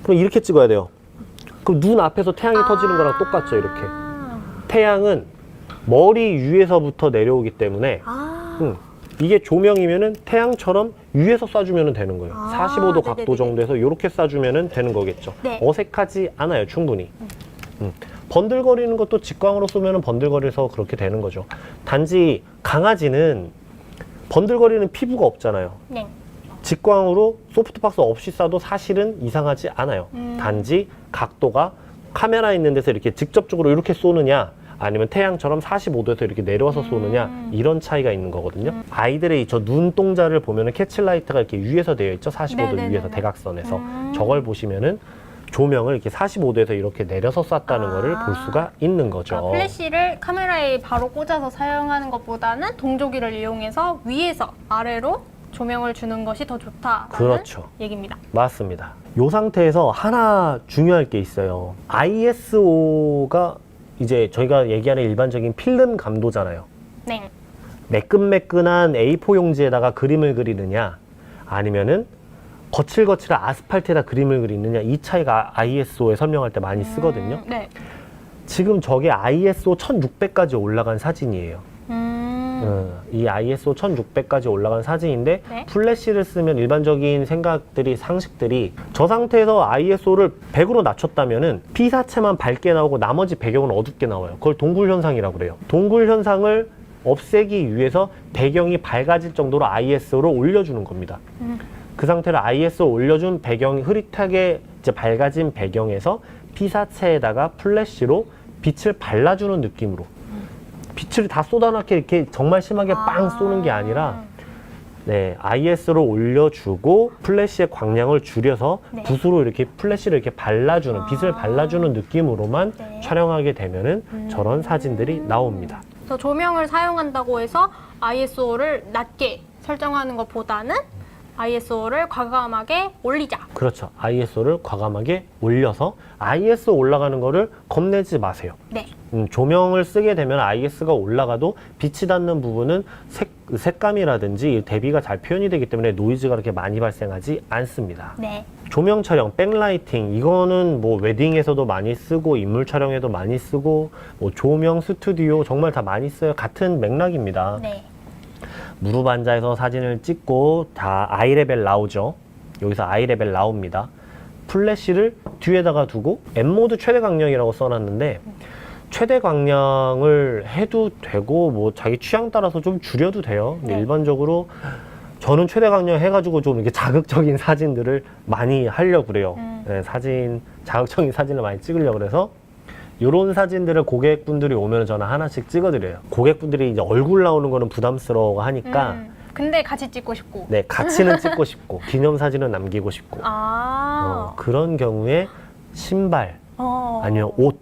그럼 이렇게 찍어야 돼요. 그럼 눈 앞에서 태양이 터지는 거랑 똑같죠, 이렇게. 태양은 머리 위에서부터 내려오기 때문에 이게 조명이면은 태양처럼 위에서 쏴주면 되는 거예요. 45도 각도 네네네네. 정도에서 이렇게 쏴주면 되는 거겠죠. 네. 어색하지 않아요, 충분히. 번들거리는 것도 직광으로 쏘면 번들거려서 그렇게 되는 거죠. 단지 강아지는 번들거리는 피부가 없잖아요. 네. 직광으로 소프트박스 없이 쏴도 사실은 이상하지 않아요. 단지 각도가 카메라 있는 데서 이렇게 직접적으로 이렇게 쏘느냐 아니면 태양처럼 45도에서 이렇게 내려와서 쏘느냐 이런 차이가 있는 거거든요. 아이들의 저 눈동자를 보면은 캐치라이트가 이렇게 위에서 되어 있죠. 45도 네네네네. 위에서 대각선에서 저걸 보시면은 조명을 이렇게 45도에서 이렇게 내려서 쐈다는 거를 볼 수가 있는 거죠. 그러니까 플래시를 카메라에 바로 꽂아서 사용하는 것보다는 동조기를 이용해서 위에서 아래로 조명을 주는 것이 더 좋다라는 그렇죠. 얘기입니다. 맞습니다. 이 상태에서 하나 중요할 게 있어요. ISO가 이제 저희가 얘기하는 일반적인 필름 감도잖아요. 네. 매끈매끈한 A4 용지에다가 그림을 그리느냐 아니면은 거칠거칠한 아스팔트에다 그림을 그리느냐 이 차이가 ISO에 설명할 때 많이 쓰거든요. 네. 지금 저게 ISO 1600까지 올라간 사진이에요. 이 ISO 1600까지 올라간 사진인데 네. 플래시를 쓰면 일반적인 생각들이 상식들이 저 상태에서 ISO를 100으로 낮췄다면은 피사체만 밝게 나오고 나머지 배경은 어둡게 나와요. 그걸 동굴 현상이라고 그래요. 동굴 현상을 없애기 위해서 배경이 밝아질 정도로 ISO를 올려주는 겁니다. 그 상태로 ISO 올려준 배경이 흐릿하게 이제 밝아진 배경에서 피사체에다가 플래시로 빛을 발라주는 느낌으로 빛을 다 쏟아넣게 이렇게 정말 심하게 빵 쏘는 게 아니라 ISO를 올려주고 플래시의 광량을 줄여서 네. 붓으로 이렇게 플래시를 이렇게 발라주는 빛을 발라주는 느낌으로만 네. 촬영하게 되면은 저런 사진들이 나옵니다. 그래서 조명을 사용한다고 해서 ISO를 낮게 설정하는 것보다는 ISO를 과감하게 올리자. 그렇죠. ISO를 과감하게 올려서 ISO 올라가는 거를 겁내지 마세요. 네. 조명을 쓰게 되면 IS가 올라가도 빛이 닿는 부분은 색감이라든지 대비가 잘 표현이 되기 때문에 노이즈가 그렇게 많이 발생하지 않습니다. 네. 조명 촬영, 백라이팅 이거는 뭐 웨딩에서도 많이 쓰고 인물 촬영에도 많이 쓰고 뭐 조명 스튜디오 정말 다 많이 써요. 같은 맥락입니다. 네. 무릎 앉아서 사진을 찍고 다 아이레벨 나오죠. 여기서 아이레벨 나옵니다. 플래시를 뒤에다가 두고 N모드 최대 광량이라고 써놨는데 최대 광량을 해도 되고 뭐 자기 취향 따라서 좀 줄여도 돼요. 근데 네. 일반적으로 저는 최대 광량 해가지고 좀 이렇게 자극적인 사진들을 많이 하려고 그래요. 자극적인 사진을 많이 찍으려고 그래서 이런 사진들을 고객분들이 오면 저는 하나씩 찍어드려요. 고객분들이 이제 얼굴 나오는 거는 부담스러워 하니까 근데 같이 찍고 싶고. 네, 같이는 찍고 싶고 기념사진은 남기고 싶고 그런 경우에 신발 아니면 옷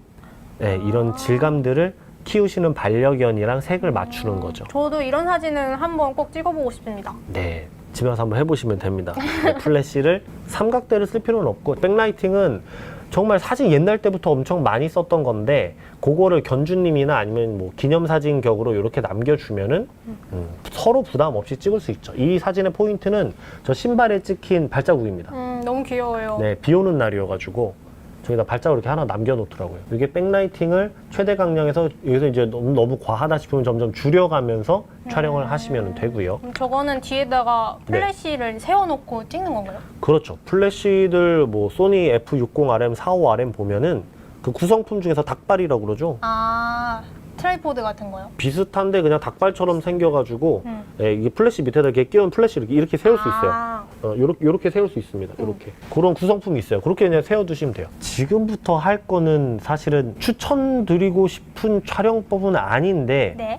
네, 이런 질감들을 키우시는 반려견이랑 색을 맞추는 거죠. 저도 이런 사진은 한번 꼭 찍어보고 싶습니다. 네, 집에 와서 한번 해보시면 됩니다. 네, 플래시를 삼각대를 쓸 필요는 없고 백라이팅은 정말 사진 옛날 때부터 엄청 많이 썼던 건데 그거를 견주님이나 아니면 뭐 기념사진 격으로 이렇게 남겨주면은 서로 부담 없이 찍을 수 있죠. 이 사진의 포인트는 저 신발에 찍힌 발자국입니다. 너무 귀여워요. 네, 비 오는 날이어가지고 저기다 발자국 이렇게 하나 남겨놓더라고요. 이게 백라이팅을 최대 강량에서 여기서 이제 너무 과하다 싶으면 점점 줄여가면서 촬영을 하시면 되고요. 그럼 저거는 뒤에다가 플래시를 세워놓고 찍는 건가요? 그렇죠. 플래시들 뭐 소니 F60RM, 45RM 보면은 그 구성품 중에서 닭발이라고 그러죠. 트라이포드 같은 거요? 비슷한데 그냥 닭발처럼 생겨가지고 예, 이게 플래시 밑에다 이렇게 끼운 플래시 이렇게 세울 수 있어요. 요렇게 세울 수 있습니다. 이렇게 그런 구성품이 있어요. 그렇게 그냥 세워두시면 돼요. 지금부터 할 거는 사실은 추천드리고 싶은 촬영법은 아닌데 네.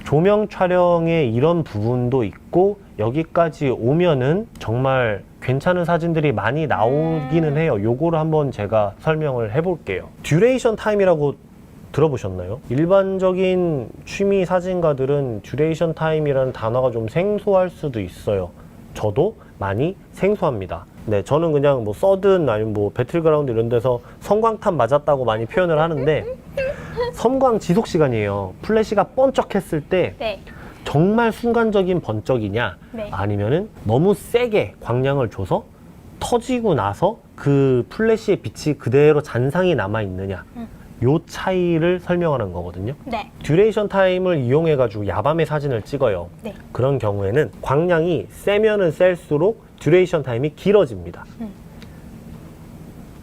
조명 촬영에 이런 부분도 있고 여기까지 오면은 정말 괜찮은 사진들이 많이 나오기는 해요. 요거를 한번 제가 설명을 해볼게요. 듀레이션 타임이라고 들어보셨나요? 일반적인 취미 사진가들은 듀레이션 타임이라는 단어가 좀 생소할 수도 있어요. 저도 많이 생소합니다. 네, 저는 그냥 뭐 서든 아니면 뭐 배틀그라운드 이런 데서 섬광탄 맞았다고 많이 표현을 하는데 섬광 지속 시간이에요. 플래시가 번쩍했을 때 정말 순간적인 번쩍이냐 아니면은 너무 세게 광량을 줘서 터지고 나서 그 플래시의 빛이 그대로 잔상이 남아 있느냐 요 차이를 설명하는 거거든요. 듀레이션 타임을 이용해 가지고 야밤에 사진을 찍어요. 그런 경우에는 광량이 세면은 셀수록 듀레이션 타임이 길어집니다.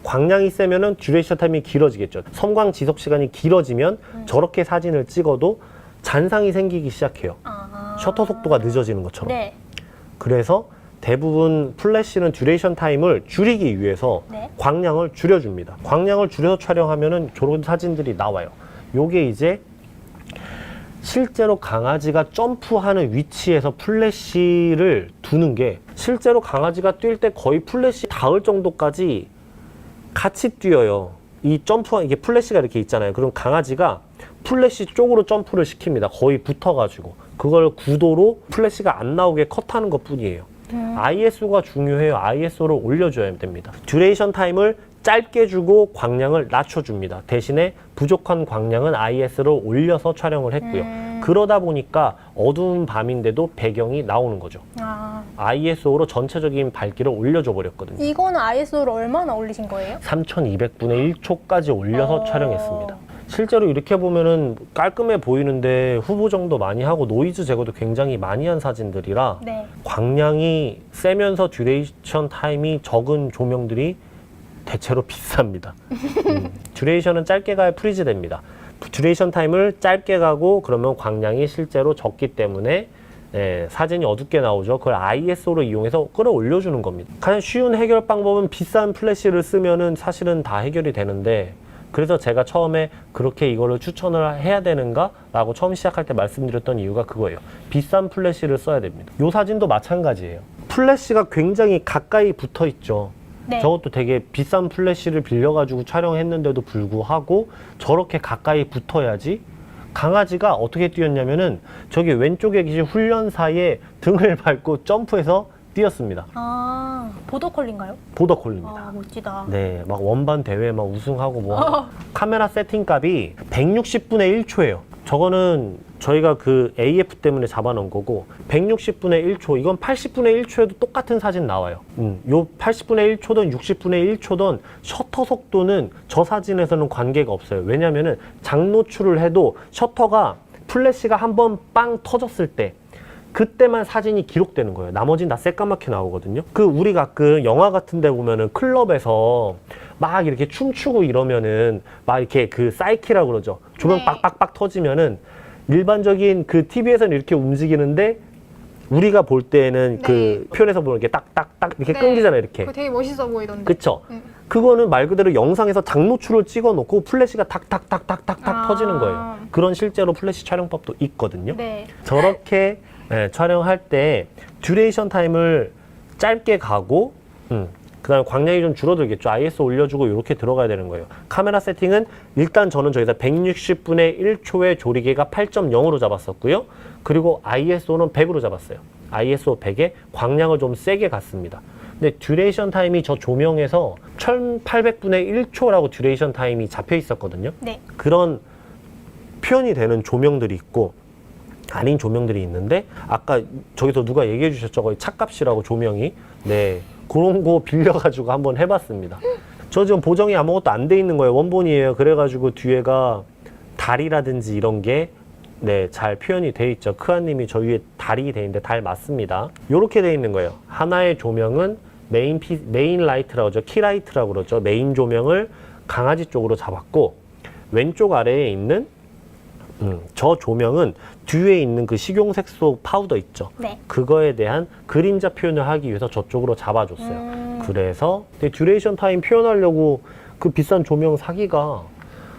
광량이 세면은 듀레이션 타임이 길어지겠죠. 섬광 지속 시간이 길어지면 저렇게 사진을 찍어도 잔상이 생기기 시작해요. 셔터 속도가 늦어지는 것처럼. 그래서 대부분 플래시는 듀레이션 타임을 줄이기 위해서 광량을 줄여줍니다. 광량을 줄여서 촬영하면은 저런 사진들이 나와요. 요게 이제 실제로 강아지가 점프하는 위치에서 플래시를 두는 게 실제로 강아지가 뛸 때 거의 플래시 닿을 정도까지 같이 뛰어요. 이 점프, 이게 플래시가 이렇게 있잖아요. 그럼 강아지가 플래시 쪽으로 점프를 시킵니다. 거의 붙어가지고. 그걸 구도로 플래시가 안 나오게 컷하는 것 뿐이에요. ISO가 중요해요. ISO를 올려줘야 됩니다. 듀레이션 타임을 짧게 주고 광량을 낮춰줍니다. 대신에 부족한 광량은 ISO를 올려서 촬영을 했고요. 그러다 보니까 어두운 밤인데도 배경이 나오는 거죠. ISO로 전체적인 밝기를 올려줘 버렸거든요. 이거는 ISO를 얼마나 올리신 거예요? 3200분의 1초까지 올려서 촬영했습니다. 실제로 이렇게 보면은 깔끔해 보이는데 후보 정도 많이 하고 노이즈 제거도 굉장히 많이 한 사진들이라 광량이 세면서 듀레이션 타임이 적은 조명들이 대체로 비쌉니다. 듀레이션은 짧게 가야 프리즈 됩니다. 듀레이션 타임을 짧게 가고 그러면 광량이 실제로 적기 때문에 사진이 어둡게 나오죠. 그걸 ISO로 이용해서 끌어올려주는 겁니다. 가장 쉬운 해결 방법은 비싼 플래시를 쓰면은 사실은 다 해결이 되는데 그래서 제가 처음에 그렇게 이거를 추천을 해야 되는가? 라고 처음 시작할 때 말씀드렸던 이유가 그거예요. 비싼 플래시를 써야 됩니다. 이 사진도 마찬가지예요. 플래시가 굉장히 가까이 붙어 있죠. 저것도 되게 비싼 플래시를 빌려가지고 촬영했는데도 불구하고 저렇게 가까이 붙어야지 강아지가 어떻게 뛰었냐면은 저기 왼쪽에 계신 훈련사의 등을 밟고 점프해서 뛰었습니다. 보더콜리인가요? 보더콜리입니다. 멋지다. 네, 막 원반 대회 막 우승하고 뭐 카메라 세팅 값이 160분의 1초예요. 저거는 저희가 그 AF 때문에 잡아놓은 거고 160분의 1초, 이건 80분의 1초에도 똑같은 사진 나와요. 요 80분의 1초든 60분의 1초든 셔터 속도는 저 사진에서는 관계가 없어요. 왜냐면은 장노출을 해도 셔터가 플래시가 한번 빵 터졌을 때 그때만 사진이 기록되는 거예요. 나머지는 다 새까맣게 나오거든요. 그 우리 가끔 영화 같은 데 보면은 클럽에서 막 이렇게 춤추고 이러면은 막 이렇게 그 사이키라고 그러죠. 조명 빡빡빡 터지면은 일반적인 그 TV에서는 이렇게 움직이는데 우리가 볼 때는 네. 그 표현에서 보는 게 딱딱딱 이렇게 네. 끊기잖아요, 이렇게. 그거 되게 멋있어 보이던데. 그쵸? 네. 그거는 말 그대로 영상에서 장노출을 찍어 놓고 플래시가 탁탁탁탁탁탁 터지는 거예요. 그런 실제로 플래시 촬영법도 있거든요. 네. 저렇게 촬영할 때 듀레이션 타임을 짧게 가고 그다음에 광량이 좀 줄어들겠죠. ISO 올려주고 이렇게 들어가야 되는 거예요. 카메라 세팅은 일단 저는 저기다 160분의 1초의 조리개가 8.0으로 잡았었고요. 그리고 ISO는 100으로 잡았어요. ISO 100에 광량을 좀 세게 갔습니다. 근데 듀레이션 타임이 저 조명에서 1800분의 1초라고 듀레이션 타임이 잡혀 있었거든요. 네. 그런 표현이 되는 조명들이 있고 아닌 조명들이 있는데 아까 저기서 누가 얘기해 주셨죠. 거의 차값이라고 조명이. 네. 그런 거 빌려가지고 한번 해봤습니다. 저 지금 보정이 아무것도 안 돼 있는 거예요. 원본이에요. 그래가지고 뒤에가 달이라든지 이런 게 네, 잘 표현이 돼 있죠. 크아님이 저 위에 달이 돼 있는데 달 맞습니다. 요렇게 돼 있는 거예요. 하나의 조명은 메인 라이트라고 하죠. 키라이트라고 그러죠. 메인 조명을 강아지 쪽으로 잡았고 왼쪽 아래에 있는 저 조명은 뒤에 있는 그 식용색소 파우더 있죠. 네. 그거에 대한 그림자 표현을 하기 위해서 저쪽으로 잡아줬어요. 그래서 근데 듀레이션 타임 표현하려고 그 비싼 조명 사기가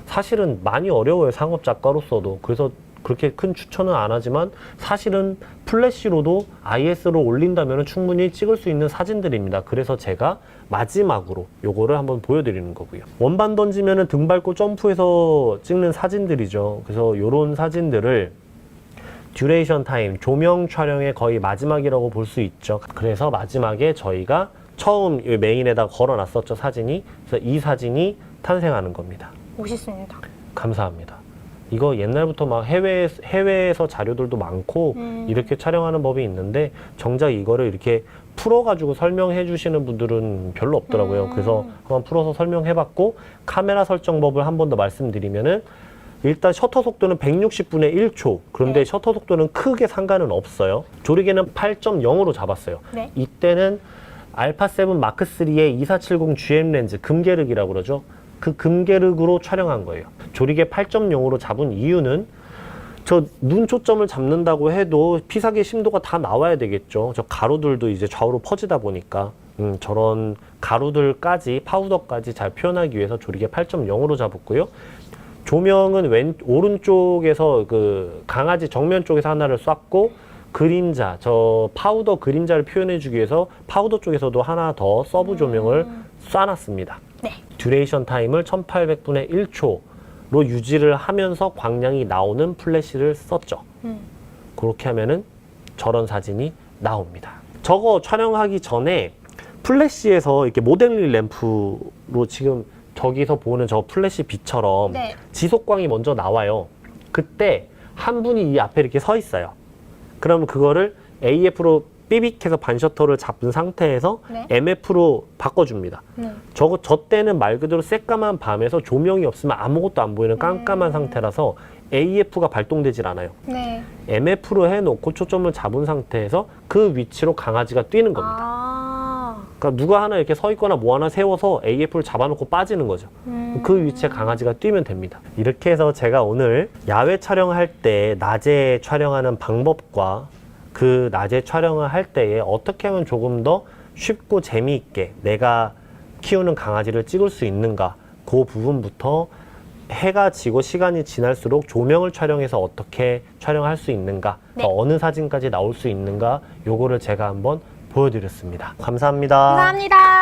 사실은 많이 어려워요. 상업 작가로서도. 그래서 그렇게 큰 추천은 안 하지만 사실은 플래시로도 IS로 올린다면 충분히 찍을 수 있는 사진들입니다. 그래서 제가 마지막으로 요거를 한번 보여드리는 거고요. 원반 던지면은 등 밟고 점프해서 찍는 사진들이죠. 그래서 요런 사진들을 듀레이션 타임, 조명 촬영의 거의 마지막이라고 볼 수 있죠. 그래서 마지막에 저희가 처음 메인에다 걸어놨었죠, 사진이. 그래서 이 사진이 탄생하는 겁니다. 멋있습니다. 감사합니다. 이거 옛날부터 막 해외에서 자료들도 많고 이렇게 촬영하는 법이 있는데 정작 이거를 이렇게 풀어가지고 설명해 주시는 분들은 별로 없더라고요. 그래서 한번 풀어서 설명해봤고 카메라 설정법을 한 번 더 말씀드리면은 일단 셔터 속도는 160분의 1초. 그런데 네. 셔터 속도는 크게 상관은 없어요. 조리개는 8.0으로 잡았어요. 네. 이때는 알파7 마크3의 2470 GM 렌즈 금계륵이라고 그러죠. 그 금계륵으로 촬영한 거예요. 조리개 8.0으로 잡은 이유는 저 눈 초점을 잡는다고 해도 피사계 심도가 다 나와야 되겠죠. 저 가루들도 이제 좌우로 퍼지다 보니까 저런 가루들까지 파우더까지 잘 표현하기 위해서 조리개 8.0으로 잡았고요. 조명은 오른쪽에서 그 강아지 정면 쪽에서 하나를 쐈고 그림자, 저 파우더 그림자를 표현해주기 위해서 파우더 쪽에서도 하나 더 서브 조명을 쏴놨습니다. 네. 듀레이션 타임을 1800분의 1초로 유지를 하면서 광량이 나오는 플래시를 썼죠. 그렇게 하면은 저런 사진이 나옵니다. 저거 촬영하기 전에 플래시에서 이렇게 모델링 램프로 지금 저기서 보는 저 플래시 빛처럼 네. 지속광이 먼저 나와요. 그때 한 분이 이 앞에 이렇게 서 있어요. 그러면 그거를 AF로 삐빅해서 반셔터를 잡은 상태에서 네. MF로 바꿔줍니다. 네. 저 때는 말 그대로 새까만 밤에서 조명이 없으면 아무것도 안 보이는 깜깜한 상태라서 AF가 발동되질 않아요. 네. MF로 해놓고 초점을 잡은 상태에서 그 위치로 강아지가 뛰는 겁니다. 아. 그러니까 누가 하나 이렇게 서 있거나 뭐 하나 세워서 AF를 잡아놓고 빠지는 거죠. 그 위치에 강아지가 뛰면 됩니다. 이렇게 해서 제가 오늘 야외 촬영할 때 낮에 촬영하는 방법과 그 낮에 촬영을 할 때에 어떻게 하면 조금 더 쉽고 재미있게 내가 키우는 강아지를 찍을 수 있는가 그 부분부터 해가 지고 시간이 지날수록 조명을 촬영해서 어떻게 촬영할 수 있는가 네. 어느 사진까지 나올 수 있는가 요거를 제가 한번 보여드렸습니다. 감사합니다. 감사합니다.